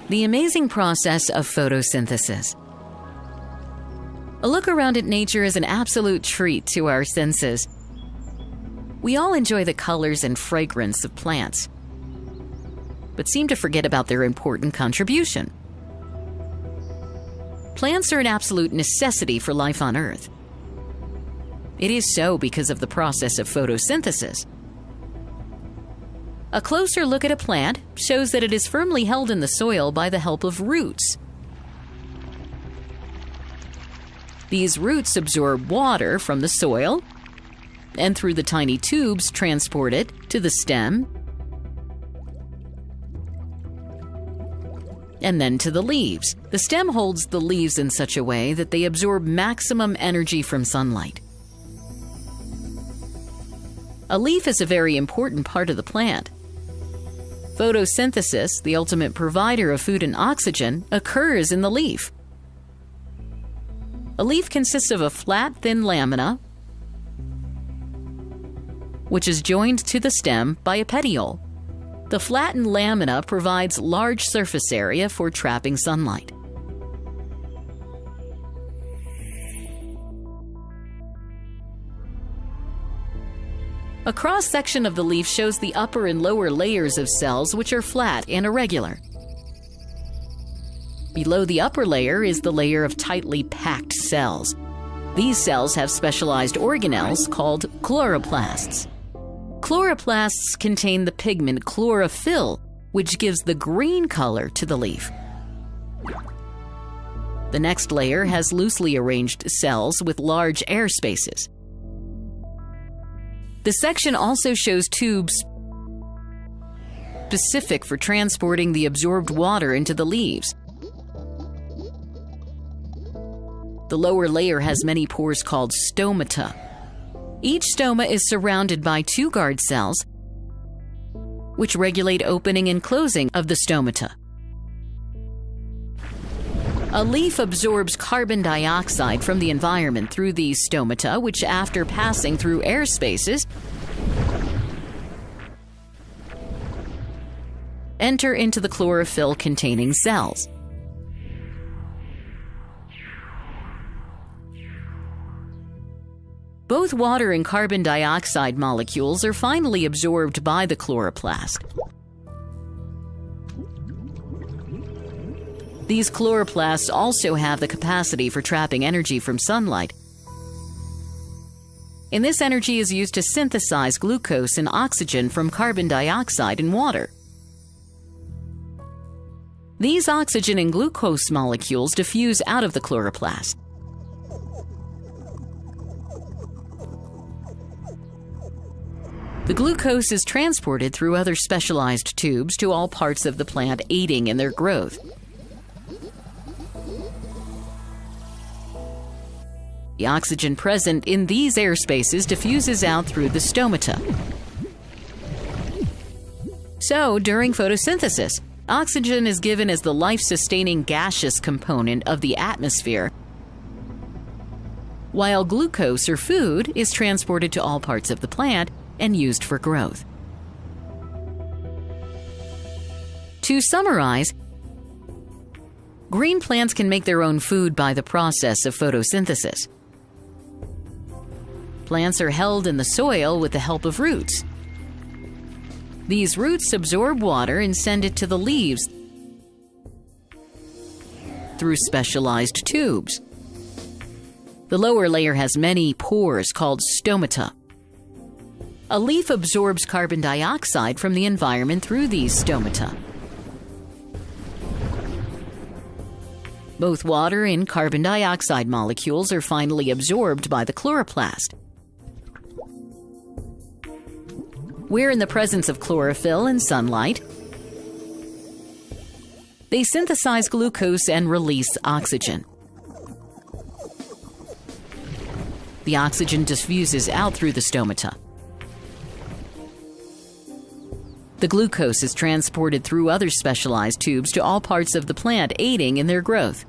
The amazing process of photosynthesis. A look around at nature is an absolute treat to our senses. We all enjoy the colors and fragrance of plants, but seem to forget about their important contribution. Plants are an absolute necessity for life on Earth. It is so because of the process of photosynthesis. A closer look at a plant shows that it is firmly held in the soil by the help of roots. These roots absorb water from the soil and through the tiny tubes transport it to the stem and then to the leaves. The stem holds the leaves in such a way that they absorb maximum energy from sunlight. A leaf is a very important part of the plant. Photosynthesis, the ultimate provider of food and oxygen, occurs in the leaf. A leaf consists of a flat, thin lamina, which is joined to the stem by a petiole. The flattened lamina provides large surface area for trapping sunlight. A cross-section of the leaf shows the upper and lower layers of cells, which are flat and irregular. Below the upper layer is the layer of tightly packed cells. These cells have specialized organelles called chloroplasts. Chloroplasts contain the pigment chlorophyll, which gives the green color to the leaf. The next layer has loosely arranged cells with large air spaces. The section also shows tubes specific for transporting the absorbed water into the leaves. The lower layer has many pores called stomata. Each stoma is surrounded by two guard cells, which regulate opening and closing of the stomata. A leaf absorbs carbon dioxide from the environment through these stomata, which, after passing through air spaces, enter into the chlorophyll-containing cells. Both water and carbon dioxide molecules are finally absorbed by the chloroplast. These chloroplasts also have the capacity for trapping energy from sunlight, and this energy is used to synthesize glucose and oxygen from carbon dioxide and water. These oxygen and glucose molecules diffuse out of the chloroplast. The glucose is transported through other specialized tubes to all parts of the plant, aiding in their growth. The oxygen present in these air spaces diffuses out through the stomata. So, during photosynthesis, oxygen is given as the life-sustaining gaseous component of the atmosphere, while glucose or food is transported to all parts of the plant and used for growth. To summarize, green plants can make their own food by the process of photosynthesis. Plants are held in the soil with the help of roots. These roots absorb water and send it to the leaves through specialized tubes. The lower layer has many pores called stomata. A leaf absorbs carbon dioxide from the environment through these stomata. Both water and carbon dioxide molecules are finally absorbed by the chloroplast. Where in the presence of chlorophyll and sunlight, they synthesize glucose and release oxygen. The oxygen diffuses out through the stomata. The glucose is transported through other specialized tubes to all parts of the plant, aiding in their growth.